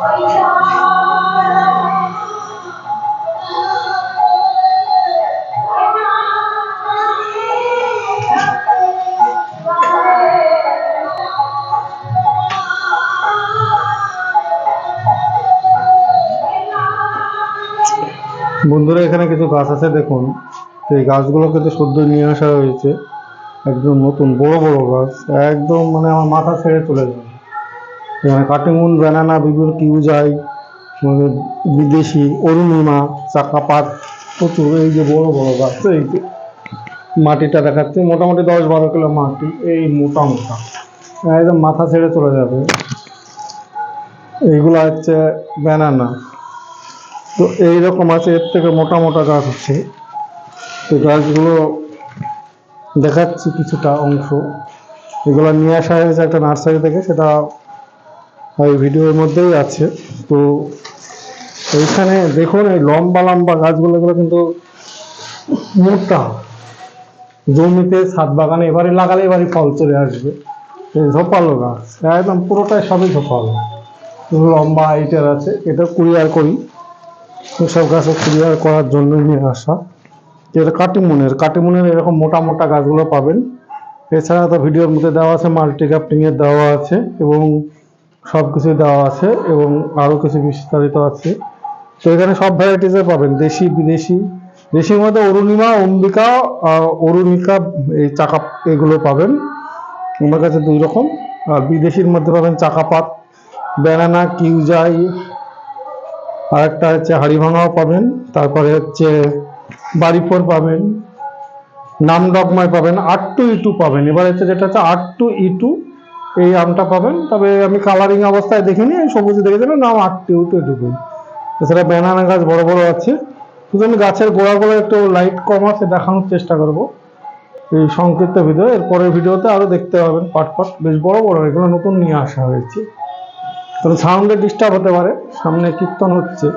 বন্ধুরা, এখানে কিছু গাছ আছে দেখুন। এই গাছগুলো কিন্তু সদ্য নিয়ে আসা হয়েছে, একদম নতুন বড় বড় গাছ, একদম মানে আমার মাথা ছেড়ে চলে যাবে। এখানে কাটিমুন, ব্যানানা, বিগুর, কিউজাই, মানে বিদেশি, অরুণিমা, চাকাপাত, প্রচুর। এই যে বড় বড় গাছ, এই যে মাটিটা দেখাচ্ছে মোটামুটি 10-12 কিলো মাটি, এই মোটা মোটা, একদম মাথা ছেড়ে চলে যাবে। এইগুলো হচ্ছে ব্যানানা। তো এইরকম আছে, এর থেকে মোটা মোটা গাছ আছে। তো গাছগুলো দেখাচ্ছি কিছুটা অংশ। এগুলো নিয়ে আসা হয়েছে একটা নার্সারি থেকে, সেটা ওই ভিডিওর মধ্যেই আছে। তো এইখানে দেখুন, এই লম্বা লম্বা গাছগুলো, এগুলো কিন্তু মোটা। জমিতে ছাদ বাগানে এবারে লাগালে এবারে ফল চলে আসবে। এই ঝোপালো গাছ, একদম পুরোটাই সবই ঝোপালো, লম্বা হাইটের আছে। এটা কুরিয়ার করি, সব গাছে কুরিয়ার করার জন্য নিয়ে আসা। এটা কাটিমুনের এরকম মোটা মোটা গাছগুলো পাবেন। এছাড়া তো ভিডিওর মধ্যে দেওয়া আছে, মাল্টিক্রাফটিং এর দেওয়া আছে এবং সব কিছুই দেওয়া আছে এবং আরও কিছু বিস্তারিত আছে। তো এখানে সব ভ্যারাইটিসের পাবেন, দেশি বিদেশি। দেশির মধ্যে অরুণিমা, অম্বিকা, অরুণিকা, এই চাকা, এগুলো পাবেন আমার কাছে 2 রকম। আর বিদেশির মধ্যে পাবেন চাকাপাত, ব্যানানা, কিউজাই, আর একটা হচ্ছে হাড়িভাঙাও পাবেন। তারপরে হচ্ছে বাড়িফোর পাবেন, নামডকমাই পাবেন, R2E2 পাবেন। এবার হচ্ছে যেটা হচ্ছে R2E2, এই আমটা পাবেন। তবে আমি কালারিং অবস্থায় দেখিনি, সবুজ দেখে দেবেন, নাম R2E2 এটুকু। এছাড়া ব্যানানা গাছ বড় বড় আছে। শুধু আমি গাছের গোড়াগুলো একটু লাইট কম আছে দেখানোর চেষ্টা করব এই সংক্ষিপ্ত ভিডিও। এরপরের ভিডিওতে আরো দেখতে পাবেন পাট পাট, বেশ বড় বড়। এগুলো নতুন নিয়ে আসা হয়েছে, কারণ সাউন্ডে ডিস্টার্ব হতে পারে, সামনে কীর্তন হচ্ছে।